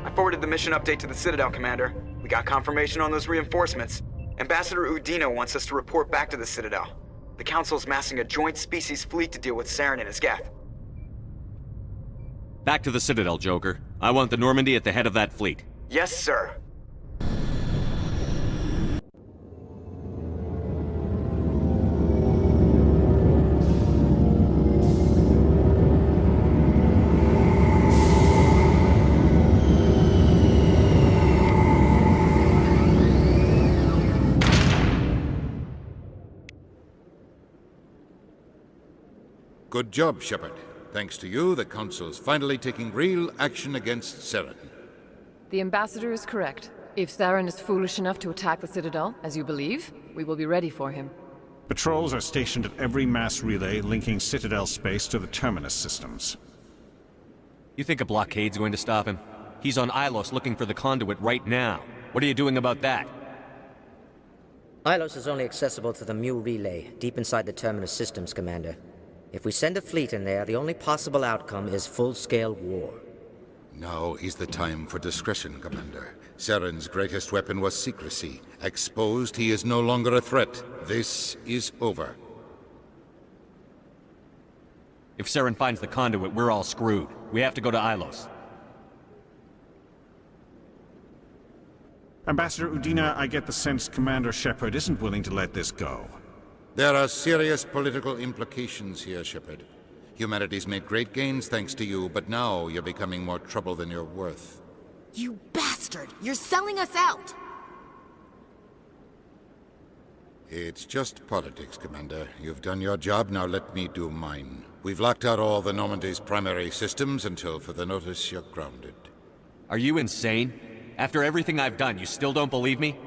I forwarded the mission update to the Citadel, Commander. We got confirmation on those reinforcements. Ambassador Udina wants us to report back to the Citadel. The Council's massing a joint species fleet to deal with Saren and his Geth. Back to the Citadel, Joker. I want the Normandy at the head of that fleet. Yes, sir. Good job, Shepard. Thanks to you, the Council's finally taking real action against Saren. The Ambassador is correct. If Saren is foolish enough to attack the Citadel, as you believe, we will be ready for him. Patrols are stationed at every mass relay linking Citadel space to the Terminus systems. You think a blockade's going to stop him? He's on Ilos looking for the conduit right now. What are you doing about that? Ilos is only accessible to the Mu relay, deep inside the Terminus systems, Commander. If we send a fleet in there, the only possible outcome is full-scale war. Now is the time for discretion, Commander. Saren's greatest weapon was secrecy. Exposed, he is no longer a threat. This is over. If Saren finds the conduit, we're all screwed. We have to go to Ilos. Ambassador Udina, I get the sense Commander Shepard isn't willing to let this go. There are serious political implications here, Shepard. Humanity's made great gains thanks to you, but now you're becoming more trouble than you're worth. You bastard! You're selling us out! It's just politics, Commander. You've done your job, now let me do mine. We've locked out all the Normandy's primary systems until further notice you're grounded. Are you insane? After everything I've done, you still don't believe me?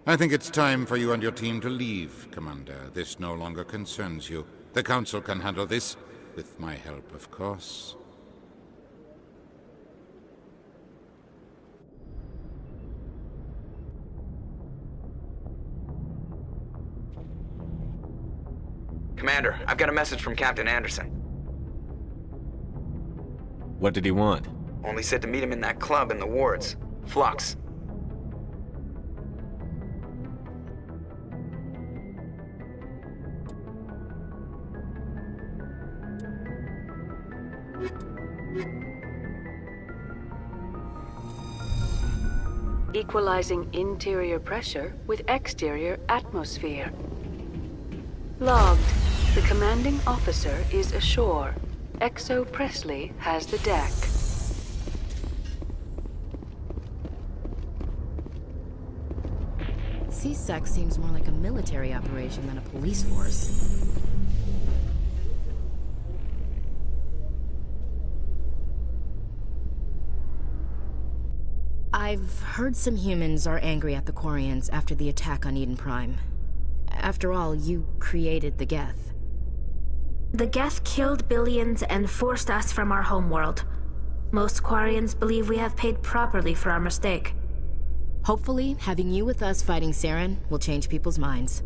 I think it's time for you and your team to leave, Commander. This no longer concerns you. The Council can handle this, with my help, of course. Commander, I've got a message from Captain Anderson. What did he want? Only said to meet him in that club in the wards. Flux. Equalizing interior pressure with exterior atmosphere. Logged. The commanding officer is ashore. Exo Presley has the deck. C-Sec seems more like a military operation than a police force. I've heard some humans are angry at the Quarians after the attack on Eden Prime. After all, you created the Geth. The Geth killed billions and forced us from our homeworld. Most Quarians believe we have paid properly for our mistake. Hopefully, having you with us fighting Saren will change people's minds.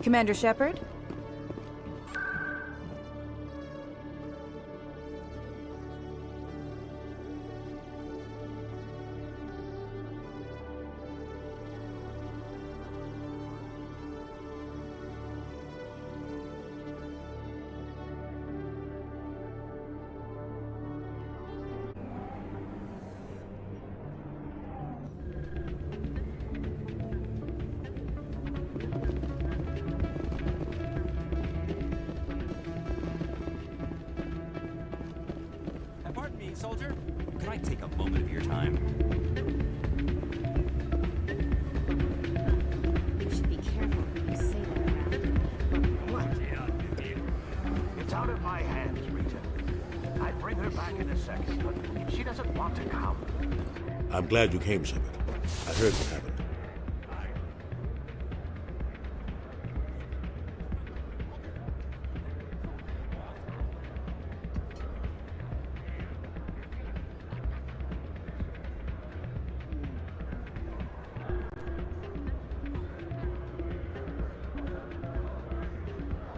Commander Shepard? Pardon me, soldier. Can I take a moment of your time? You should be careful when you say that around. What? It's out of my hands, Rita. I'd bring her back in a second, but she doesn't want to come. I'm glad you came, Shepard. I heard what happened.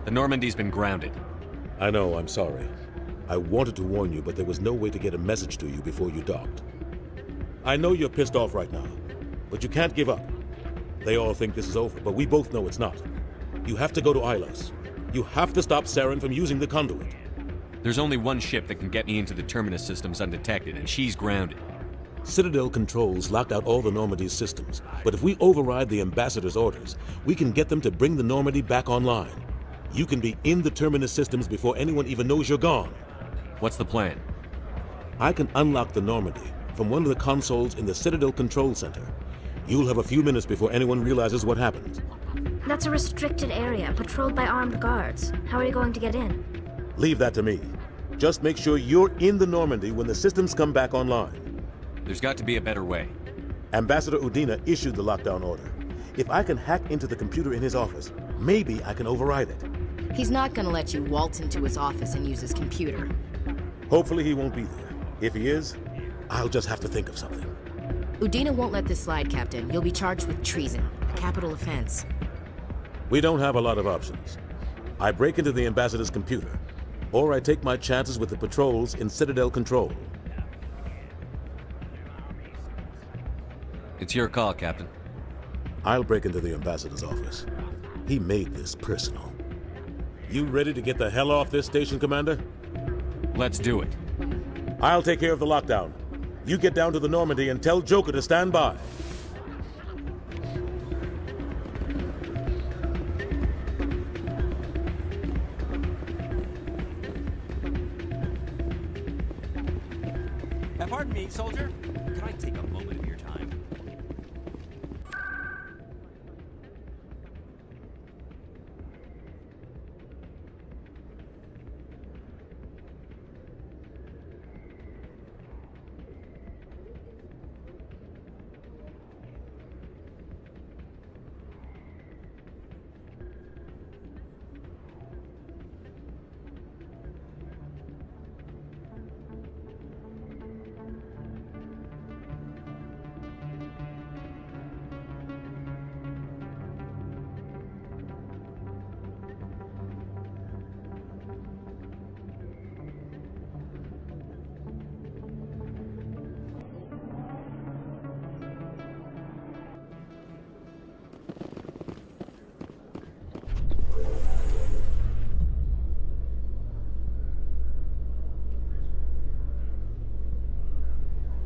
The Normandy's been grounded. I know, I'm sorry. I wanted to warn you, but there was no way to get a message to you before you docked. I know you're pissed off right now, but you can't give up. They all think this is over, but we both know it's not. You have to go to Ilos. You have to stop Saren from using the conduit. There's only one ship that can get me into the Terminus systems undetected, and she's grounded. Citadel controls locked out all the Normandy's systems, but if we override the Ambassador's orders, we can get them to bring the Normandy back online. You can be in the Terminus systems before anyone even knows you're gone. What's the plan? I can unlock the Normandy from one of the consoles in the Citadel Control Center. You'll have a few minutes before anyone realizes what happened. That's a restricted area, patrolled by armed guards. How are you going to get in? Leave that to me. Just make sure you're in the Normandy when the systems come back online. There's got to be a better way. Ambassador Udina issued the lockdown order. If I can hack into the computer in his office, maybe I can override it. He's not gonna let you waltz into his office and use his computer. Hopefully he won't be there. If he is, I'll just have to think of something. Udina won't let this slide, Captain. You'll be charged with treason, a capital offense. We don't have a lot of options. I break into the Ambassador's computer, or I take my chances with the patrols in Citadel Control. It's your call, Captain. I'll break into the Ambassador's office. He made this personal. You ready to get the hell off this station, Commander? Let's do it. I'll take care of the lockdown. You get down to the Normandy and tell Joker to stand by. Pardon me, soldier. Can I take a moment of your time?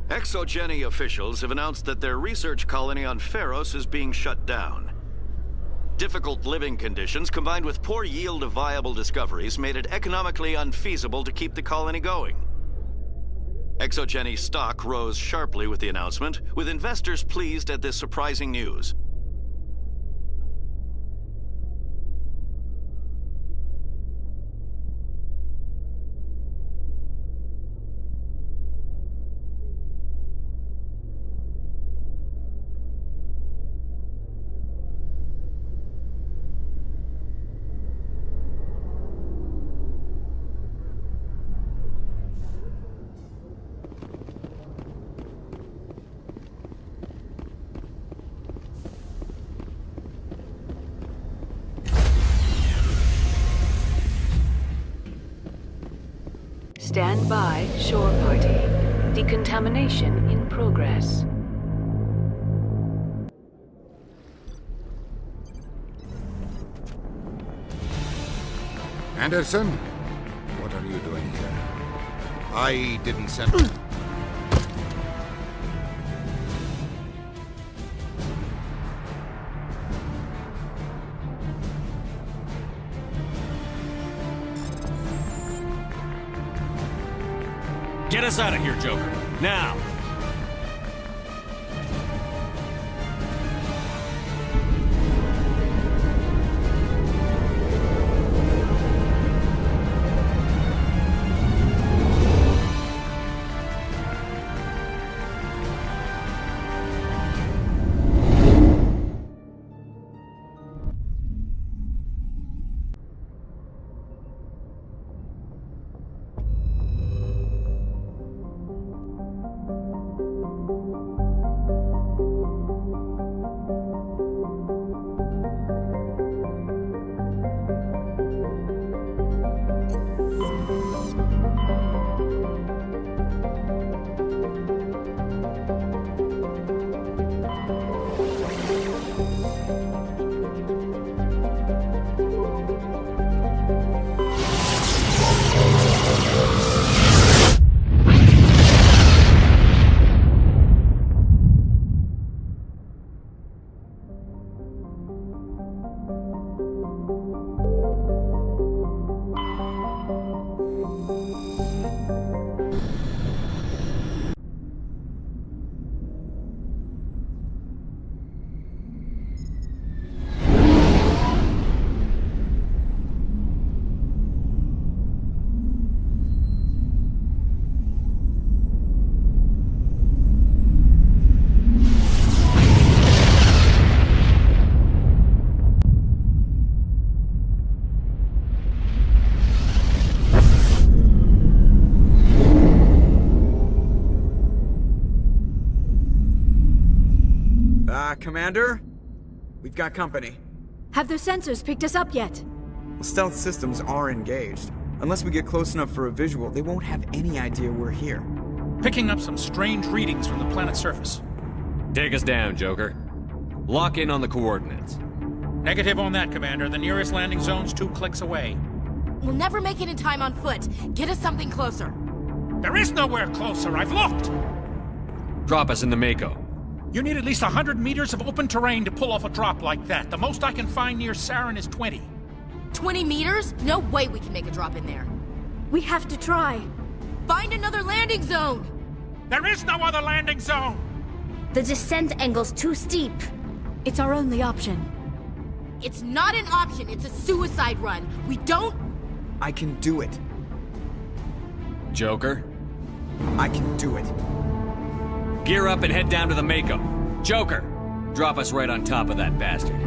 Exogeny officials have announced that their research colony on Pharos is being shut down. Difficult living conditions combined with poor yield of viable discoveries made it economically unfeasible to keep the colony going. Exogeny stock rose sharply with the announcement, with investors pleased at this surprising news. Stand by, shore party. Decontamination in progress. Anderson? What are you doing here? I didn't send... Get us out of here, Joker. Now! Commander? We've got company. Have their sensors picked us up yet? Well, stealth systems are engaged. Unless we get close enough for a visual, they won't have any idea we're here. Picking up some strange readings from the planet's surface. Take us down, Joker. Lock in on the coordinates. Negative on that, Commander. The nearest landing zone's 2 clicks away. We'll never make it in time on foot. Get us something closer. There is nowhere closer. I've looked! Drop us in the Mako. You need at least 100 meters of open terrain to pull off a drop like that. The most I can find near Saren is 20. 20 meters? No way we can make a drop in there. We have to try. Find another landing zone! There is no other landing zone! The descent angle's too steep. It's our only option. It's not an option, it's a suicide run. We don't... I can do it. Joker? I can do it. Gear up and head down to the Mako. Joker, drop us right on top of that bastard.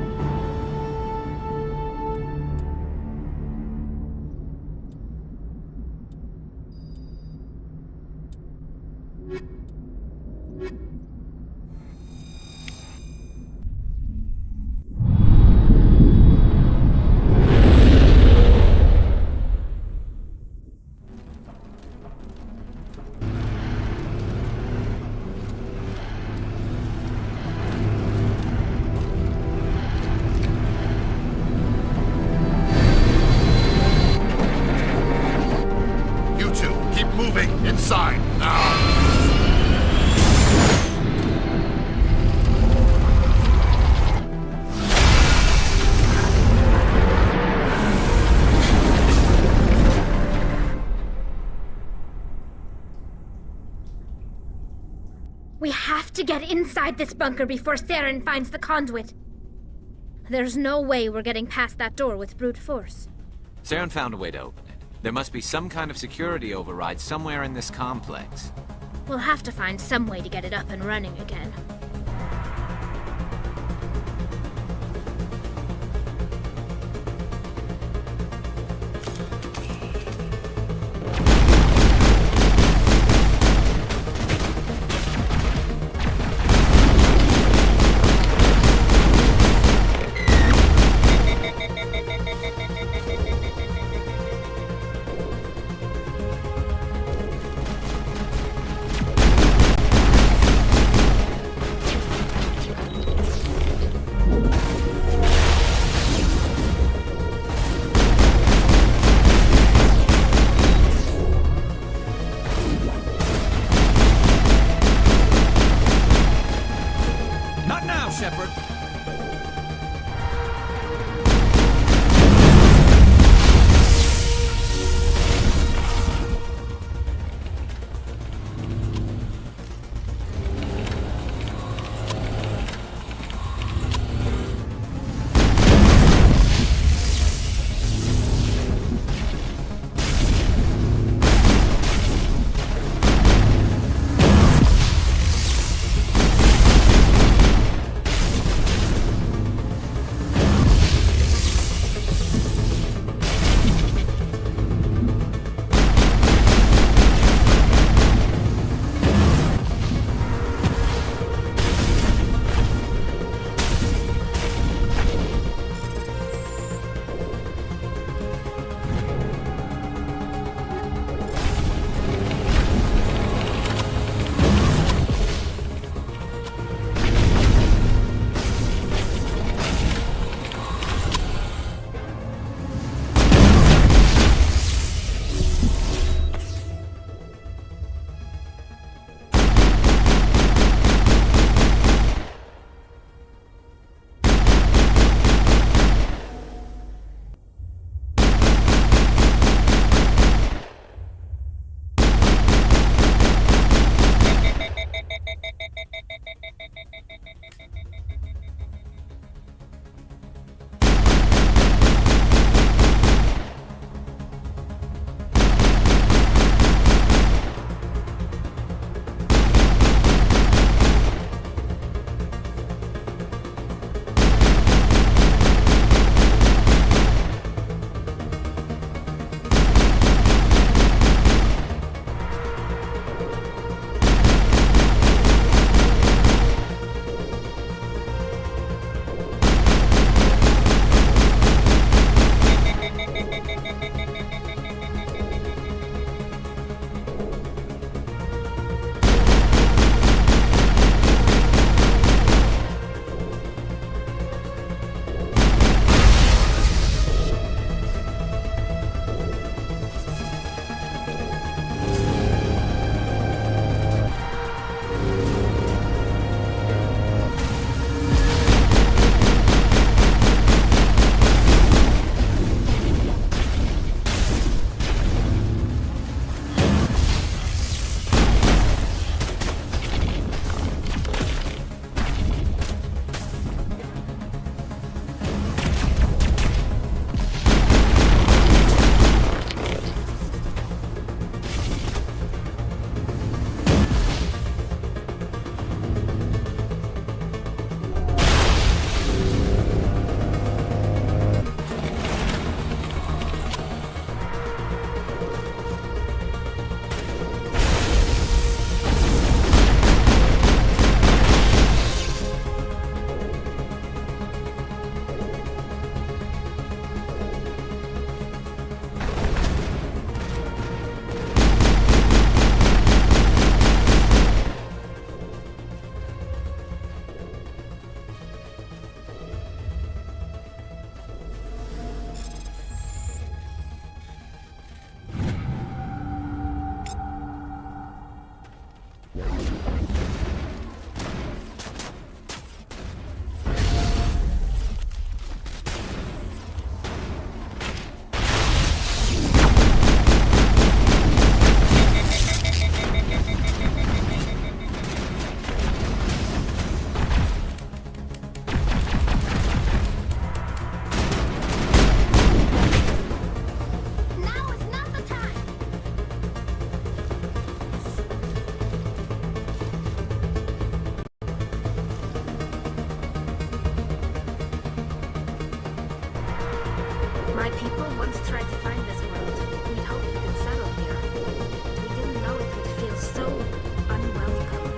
Inside, now! We have to get inside this bunker before Saren finds the conduit. There's no way we're getting past that door with brute force. Saren found a way to open it. There must be some kind of security override somewhere in this complex. We'll have to find some way to get it up and running again. My people once tried to find this world. We'd hoped we could settle here. We didn't know it would feel so unwelcome.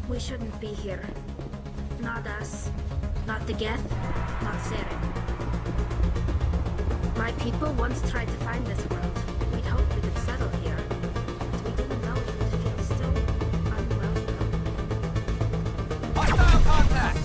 We shouldn't be here. Not us. Not the Geth. Not Saren. My people once tried to find this world. We'd hoped we could settle here. But we didn't know it would feel so unwelcome. Hostile contact!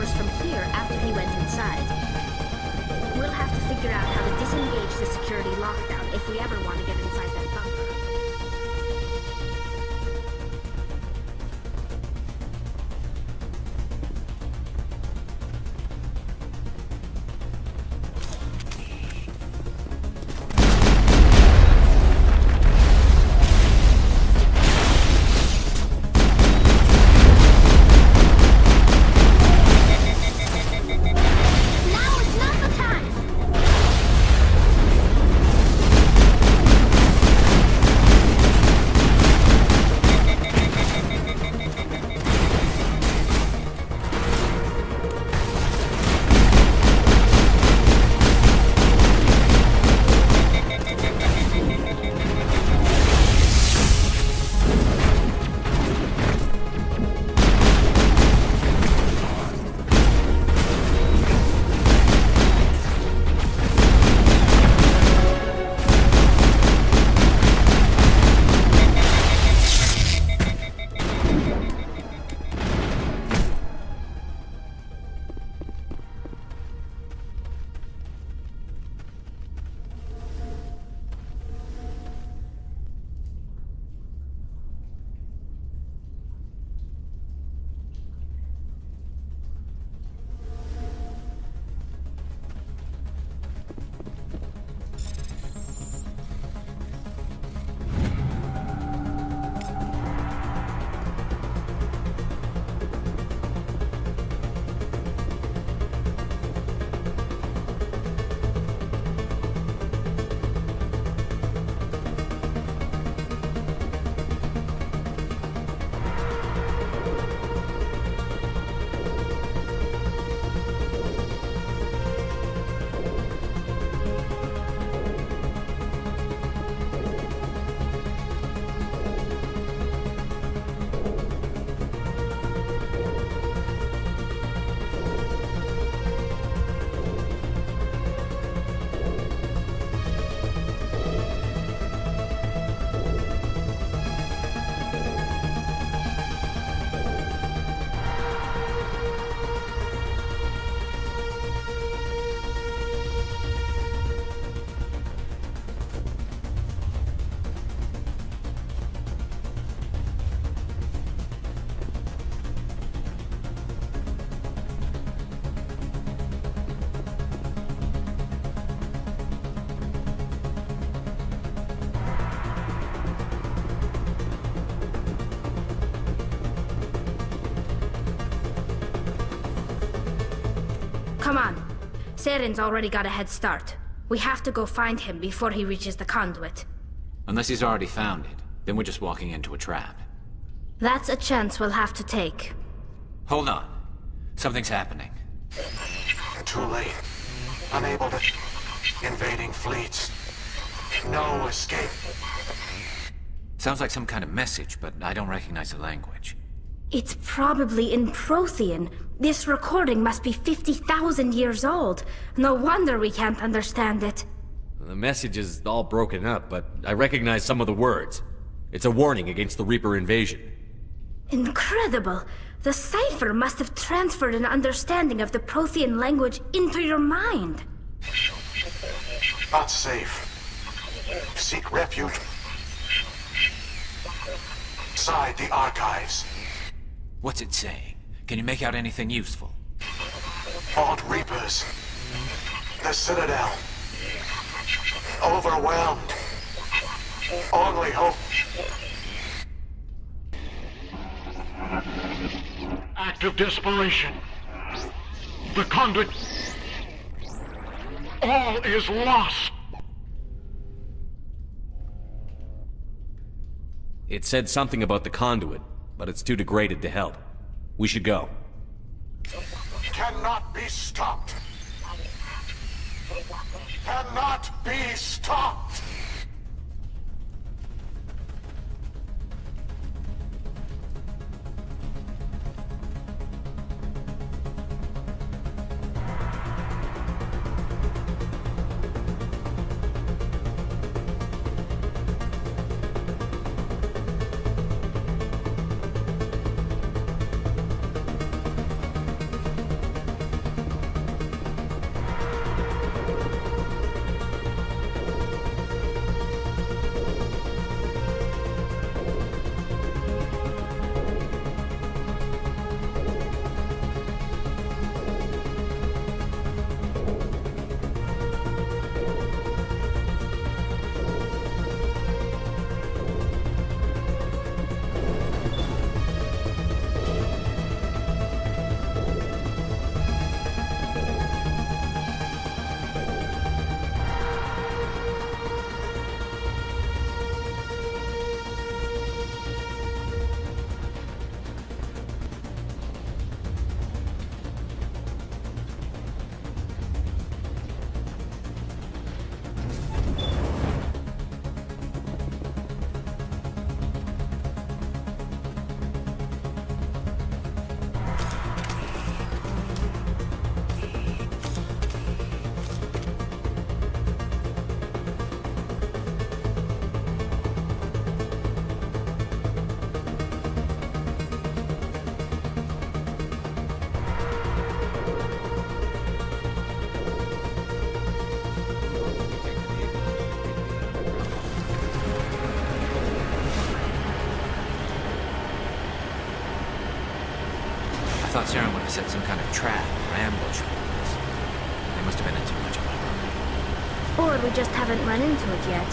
doors from here after he went inside. We'll have to figure out how to disengage the security lockdown if we ever want to get inside that bunker. Come on. Saren's already got a head start. We have to go find him before he reaches the conduit. Unless he's already found it, then we're just walking into a trap. That's a chance we'll have to take. Hold on. Something's happening. Too late. Unable to... Invading fleets. No escape. Sounds like some kind of message, but I don't recognize the language. It's probably in Prothean. This recording must be 50,000 years old. No wonder we can't understand it. The message is all broken up, but I recognize some of the words. It's a warning against the Reaper invasion. Incredible! The cipher must have transferred an understanding of the Prothean language into your mind. Not safe. Seek refuge inside the archives. What's it saying? Can you make out anything useful? Fought Reapers. The Citadel. Overwhelmed. Only hope. Act of desperation. The conduit. All is lost. It said something about the conduit, but it's too degraded to help. We should go. Cannot be stopped. Cannot be stopped. thought Saren would have set some kind of trap or ambush for us. They must have been in too much of a hurry. Or we just haven't run into it yet.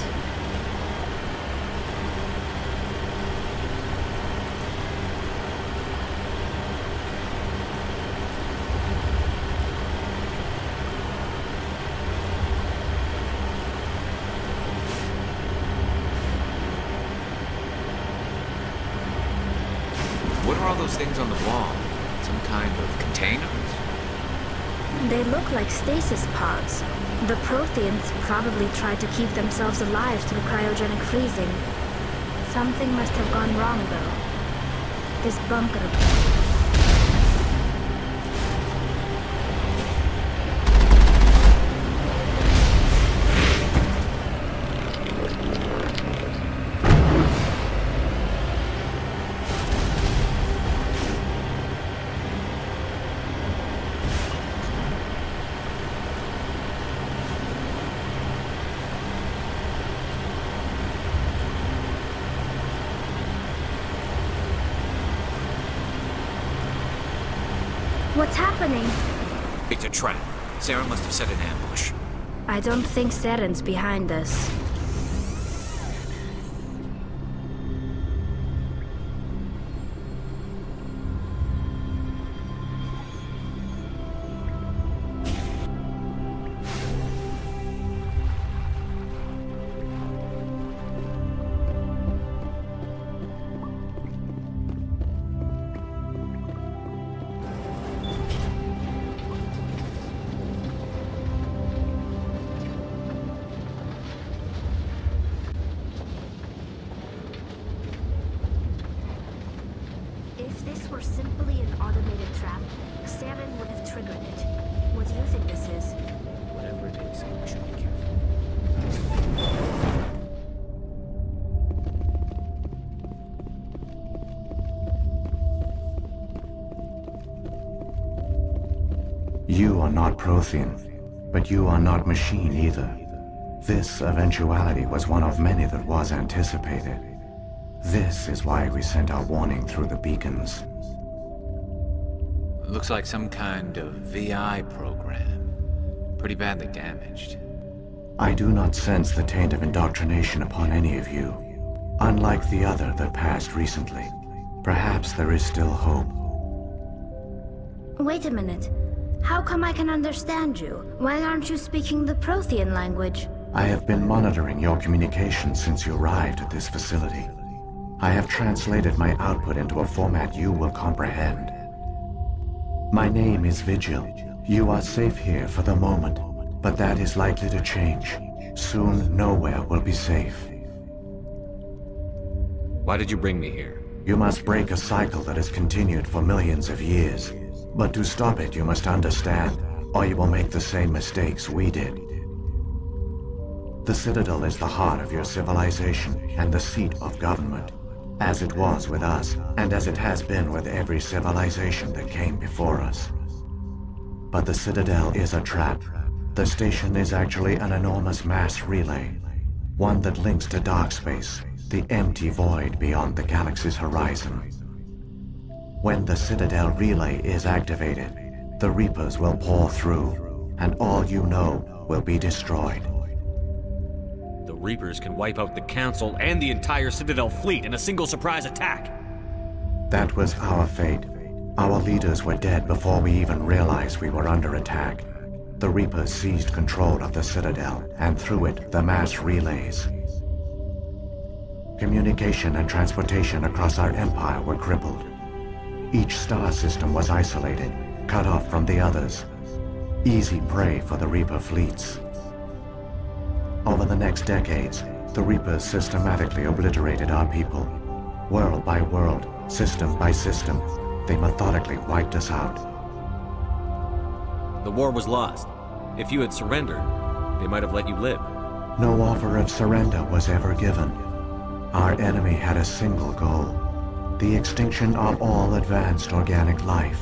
What are all those things on the wall? Some kind of containers? They look like stasis pods. The Protheans probably tried to keep themselves alive through cryogenic freezing. Something must have gone wrong, though. This bunker... What's happening? It's a trap. Saren must have set an ambush. I don't think Saren's behind us. If this were simply an automated trap, Saren would have triggered it. What do you think this is? Whatever it is, we should be careful. You are not Prothean, but you are not machine either. This eventuality was one of many that was anticipated. This is why we sent our warning through the beacons. Looks like some kind of VI program. Pretty badly damaged. I do not sense the taint of indoctrination upon any of you. Unlike the other that passed recently. Perhaps there is still hope. Wait a minute. How come I can understand you? Why aren't you speaking the Prothean language? I have been monitoring your communications since you arrived at this facility. I have translated my output into a format you will comprehend. My name is Vigil. You are safe here for the moment, but that is likely to change. Soon, nowhere will be safe. Why did you bring me here? You must break a cycle that has continued for millions of years. But to stop it, you must understand, or you will make the same mistakes we did. The Citadel is the heart of your civilization and the seat of government, as it was with us, and as it has been with every civilization that came before us. But the Citadel is a trap. The station is actually an enormous mass relay, one that links to dark space, the empty void beyond the galaxy's horizon. When the Citadel relay is activated, the Reapers will pour through, and all you know will be destroyed. The Reapers can wipe out the Council and the entire Citadel fleet in a single surprise attack. That was our fate. Our leaders were dead before we even realized we were under attack. The Reapers seized control of the Citadel, and through it, the mass relays. Communication and transportation across our empire were crippled. Each star system was isolated, cut off from the others. Easy prey for the Reaper fleets. Over the next decades, the Reapers systematically obliterated our people. World by world, system by system, they methodically wiped us out. The war was lost. If you had surrendered, they might have let you live. No offer of surrender was ever given. Our enemy had a single goal: the extinction of all advanced organic life.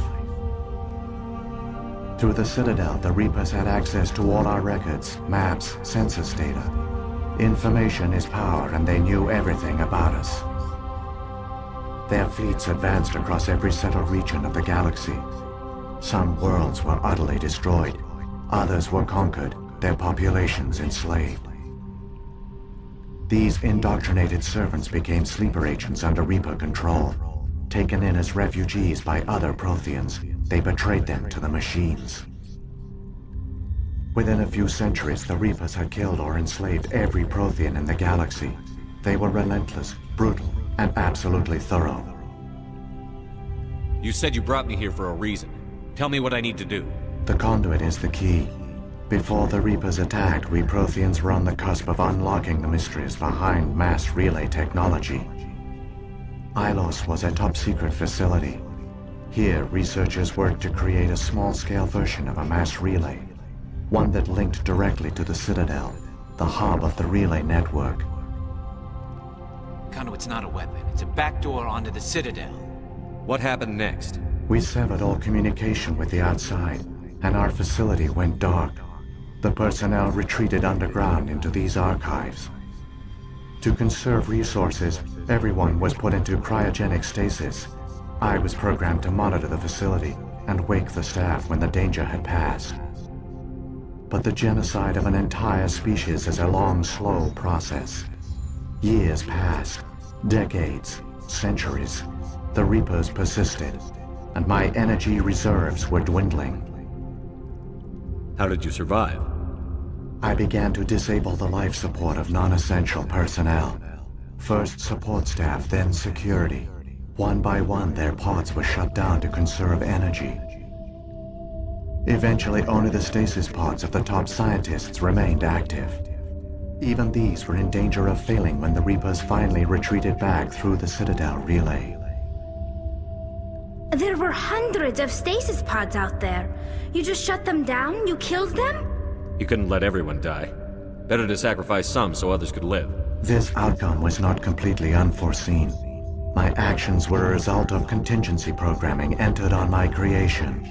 Through the Citadel, the Reapers had access to all our records, maps, census data. Information is power, and they knew everything about us. Their fleets advanced across every settled region of the galaxy. Some worlds were utterly destroyed. Others were conquered, their populations enslaved. These indoctrinated servants became sleeper agents under Reaper control. Taken in as refugees by other Protheans, they betrayed them to the machines. Within a few centuries, the Reapers had killed or enslaved every Prothean in the galaxy. They were relentless, brutal, and absolutely thorough. You said you brought me here for a reason. Tell me what I need to do. The conduit is the key. Before the Reapers attacked, we Protheans were on the cusp of unlocking the mysteries behind mass relay technology. Ilos was a top-secret facility. Here, researchers worked to create a small-scale version of a mass relay, one that linked directly to the Citadel, the hub of the relay network. Conduit's not a weapon. It's a backdoor onto the Citadel. What happened next? We severed all communication with the outside, and our facility went dark. The personnel retreated underground into these archives. To conserve resources, everyone was put into cryogenic stasis. I was programmed to monitor the facility and wake the staff when the danger had passed. But the genocide of an entire species is a long, slow process. Years passed, decades, centuries. The Reapers persisted, and my energy reserves were dwindling. How did you survive? I began to disable the life support of non-essential personnel. First support staff, then security. One by one, their pods were shut down to conserve energy. Eventually, only the stasis pods of the top scientists remained active. Even these were in danger of failing when the Reapers finally retreated back through the Citadel relay. There were hundreds of stasis pods out there. You just shut them down? You killed them? You couldn't let everyone die. Better to sacrifice some so others could live. This outcome was not completely unforeseen. My actions were a result of contingency programming entered on my creation.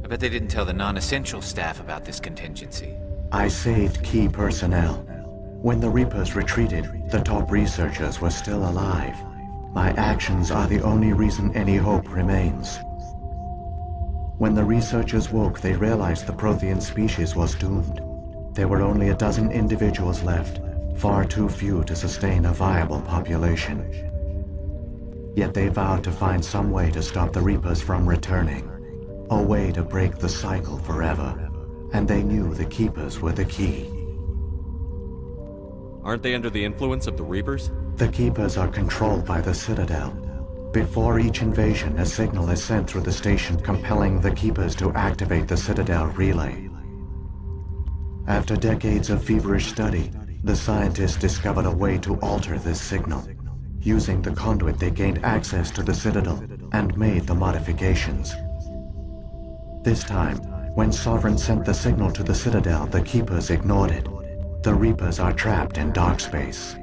I bet they didn't tell the non-essential staff about this contingency. I saved key personnel. When the Reapers retreated, the top researchers were still alive. My actions are the only reason any hope remains. When the researchers woke, they realized the Prothean species was doomed. There were only a dozen individuals left, far too few to sustain a viable population. Yet they vowed to find some way to stop the Reapers from returning, a way to break the cycle forever, and they knew the Keepers were the key. Aren't they under the influence of the Reapers? The Keepers are controlled by the Citadel. Before each invasion, a signal is sent through the station compelling the Keepers to activate the Citadel relay. After decades of feverish study, the scientists discovered a way to alter this signal. Using the conduit, they gained access to the Citadel and made the modifications. This time, when Sovereign sent the signal to the Citadel, the Keepers ignored it. The Reapers are trapped in dark space.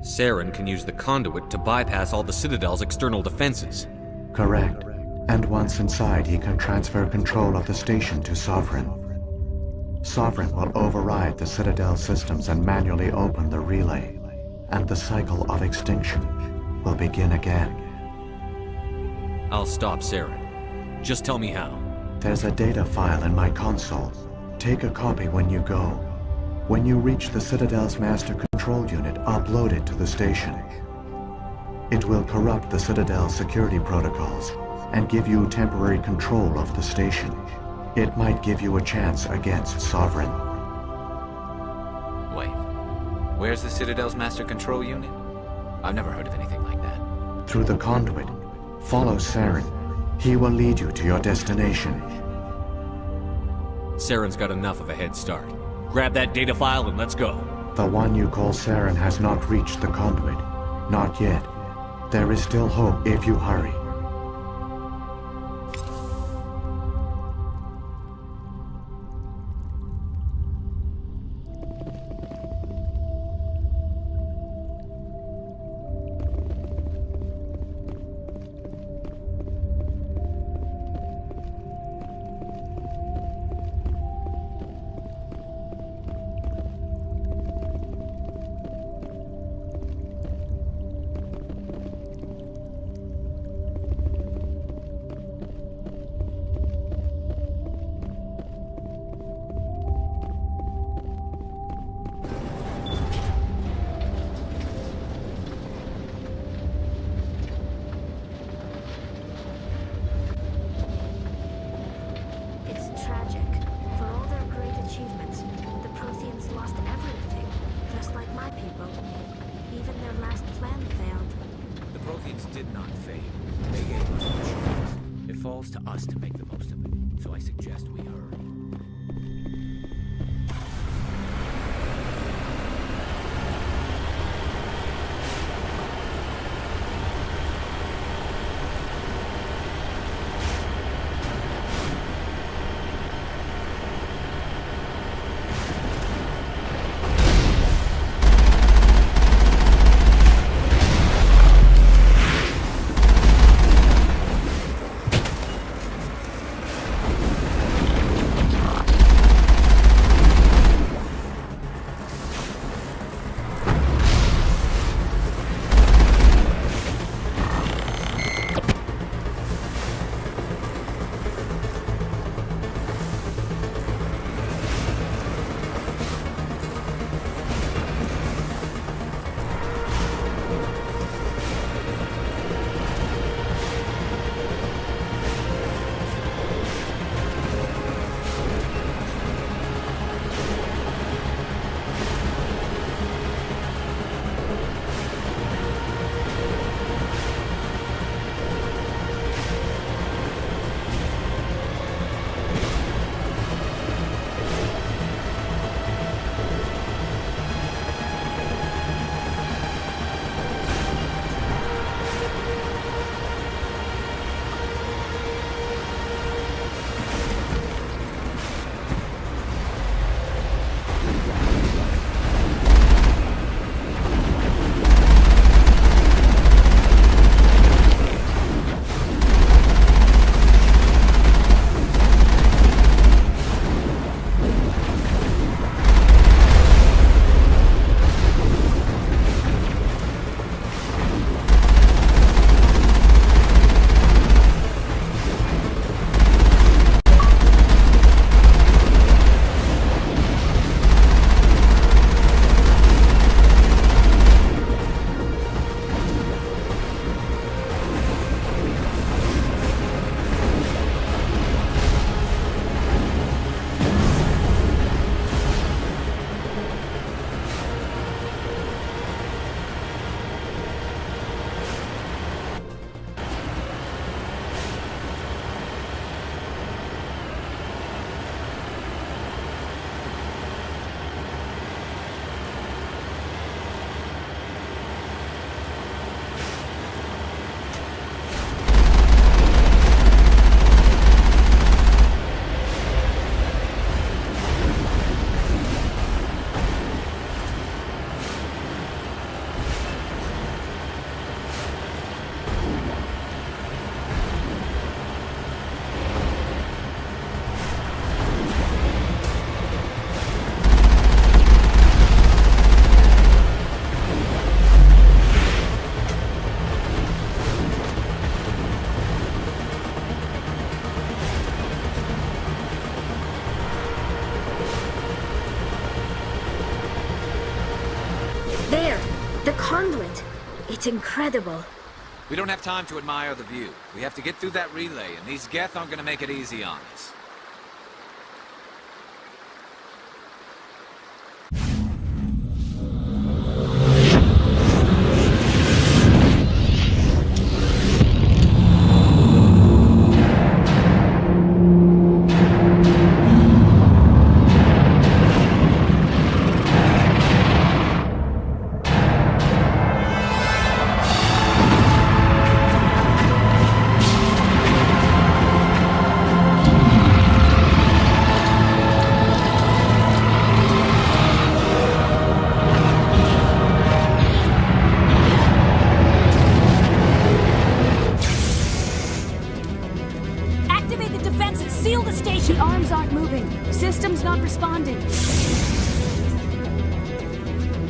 Saren can use the conduit to bypass all the Citadel's external defenses. Correct. And once inside, he can transfer control of the station to Sovereign. Sovereign will override the Citadel systems and manually open the relay, and the cycle of extinction will begin again. I'll stop Saren. Just tell me how. There's a data file in my console. Take a copy when you go. When you reach the Citadel's master control unit, upload it to the station. It will corrupt the Citadel's security protocols and give you temporary control of the station. It might give you a chance against Sovereign. Wait, where's the Citadel's master control unit? I've never heard of anything like that. Through the conduit, follow Saren. He will lead you to your destination. Saren's got enough of a head start. Grab that data file and let's go. The one you call Saren has not reached the conduit. Not yet. There is still hope if you hurry. people. Even their last plan failed. The Protheans did not fail. They gave us a chance. It falls to us to make the most of it. So I suggest we hurry. It's incredible. We don't have time to admire the view. We have to get through that relay, and these Geth aren't gonna make it easy on us.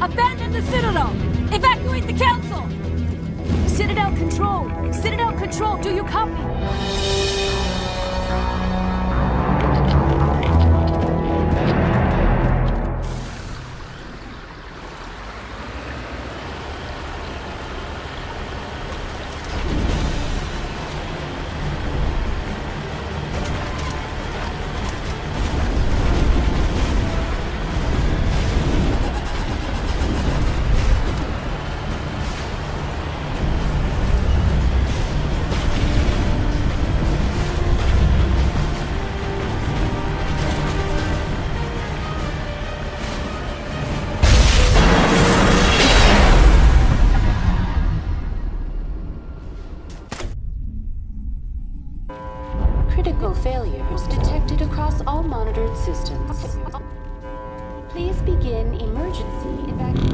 Abandon the Citadel! Evacuate the Council! Citadel Control! Citadel Control, do you copy? Please begin emergency evacuation.